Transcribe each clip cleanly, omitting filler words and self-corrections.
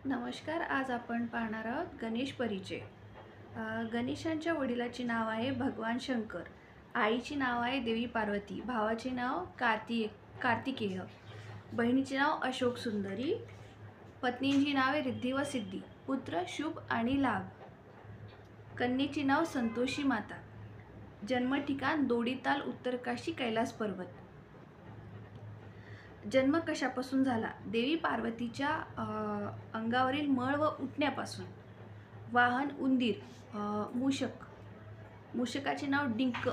नमस्कार. आज आपण पाहणार आहोत गणेश परिचय. गणेशांच्या वडिलाचे नाव आहे भगवान शंकर, आईचे नाव आहे देवी पार्वती, भावाचे नाव कार्तिकेय, बहिणीचे नाव अशोक सुंदरी, पत्नींची नावे रिद्धी व सिद्धी, पुत्र शुभ आणि लाभ, कन्येचे नाव संतोषी माता, जन्म ठिकाण दोडीताल, उत्तरकाशी, कैलास पर्वत. जन्म कशापासून झाला? देवी पार्वतीच्या अंगावरील मळ व उठण्यापासून. वाहन उंदीर, मूषकाचे नाव डिंक,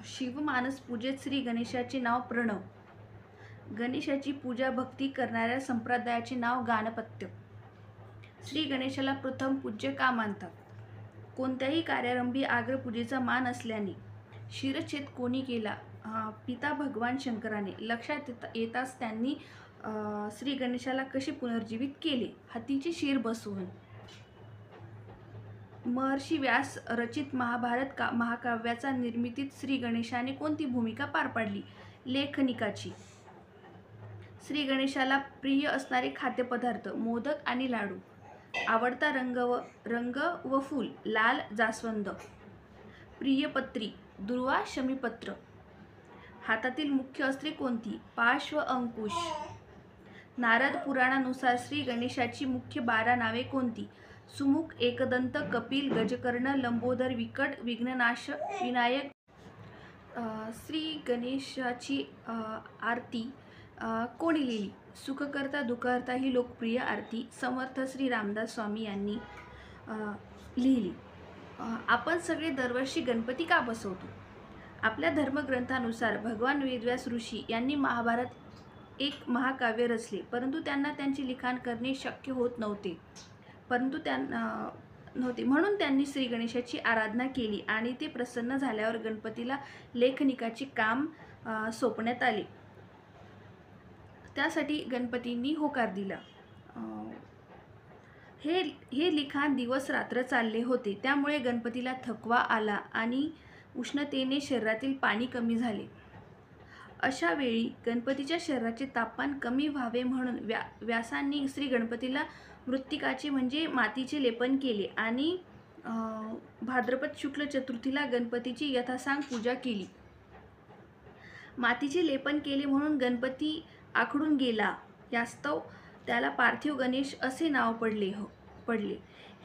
शिवमानस पूजेत श्री गणेशाचे नाव प्रणव, गणेशाची पूजा भक्ती करणाऱ्या संप्रदायाचे नाव गाणपत्य. श्री गणेशाला प्रथम पूज्य का मानतात? कोणत्याही कार्यारंभी आग्रपूजेचा मान असल्याने. शिरच्छेद कोणी केला? पिता भगवान शंकराने. लक्षात येताच त्यांनी श्री गणेशाला कसे पुनर्जीवित केले? हातीचे शिर बसवून. महर्षी व्यास रचित महाभारत महाकाव्याचा निर्मितीत श्री गणेशाने कोणती भूमिका पार पाडली? लेखनिकाची. श्री गणेशाला प्रिय असणारे खाद्यपदार्थ मोदक आणि लाडू. आवडता रंग व फूल लाल जास्वंद. प्रियपत्री दुर्वा शमीपत्र. हातातील मुख्य अस्त्रे कोणती? पाश व अंकुश. नारद पुराणानुसार श्री गणेशाची मुख्य 12 नावे कोणती? सुमुख, एकदंत, कपिल, गजकर्ण, लंबोदर, विकट, विघ्ननाश, विनायक. श्री गणेशाची आरती कोणी लिहिली? सुखकर्ता दुःखहर्ता ही लोकप्रिय आरती समर्थ श्री रामदास स्वामी यांनी लिहिली. आपण सगळे दरवर्षी गणपती का बसवतो? आपल्या धर्मग्रंथानुसार भगवान वेदव्यास ऋषी यांनी महाभारत एक महाकाव्य रचले, परंतु त्यांना त्यांचे लिखाण करणे शक्य होत नव्हते. म्हणून त्यांनी श्री गणेशाची आराधना केली आणि ते प्रसन्न झाल्यावर गणपतीला लेखनिकाचे काम सोपण्यात आले. त्यासाठी गणपतींनी होकार दिला. हे लिखाण दिवस रात्र चालले होते, त्यामुळे गणपतीला थकवा आला आणि उष्णतेने शरीरातील पाणी कमी झाले. अशा वेळी गणपतीच्या शरीराचे तापमान कमी व्हावे म्हणून व्यासांनी श्री गणपतीला मृत्तिकाचे म्हणजे मातीचे लेपन केले आणि भाद्रपद शुक्ल चतुर्थीला गणपतीची यथासांग पूजा केली. मातीचे लेपन केले म्हणून गणपती आखडून गेला, यास्तव त्याला पार्थिव गणेश असे नाव पडले.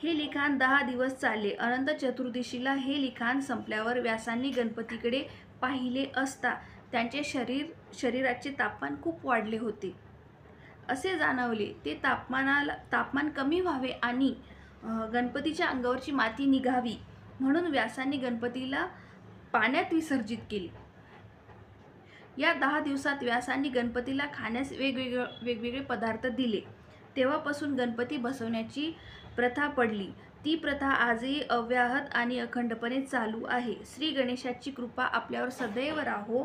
हे लिखाण 10 दिवस चालले. अनंत चतुर्दशीला हे लिखाण संपल्यावर व्यासांनी गणपतीकडे पाहिले असता त्यांचे शरीराचे तापमान खूप वाढले होते. असे जाणवले ते तापमान कमी व्हावे आणि गणपतीच्या अंगावरची माती निघावी म्हणून व्यासांनी गणपतीला पाण्यात विसर्जित केले. या 10 दिवसात व्यासांनी गणपतीला खाण्यास वेगवेगळे पदार्थ दिले. तेव्हापासून गणपती बसवण्याची प्रथा पडली. ती प्रथा आजही अव्याहत आणि अखंडपणे चालू आहे. श्री गणेशाची कृपा आपल्यावर सदैव राहो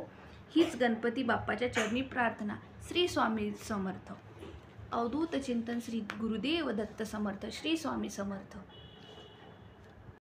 हीच गणपती बाप्पाच्या चरणी प्रार्थना. श्री स्वामी समर्थ. अवधूत चिंतन श्री गुरुदेव दत्त समर्थ. श्री स्वामी समर्थ.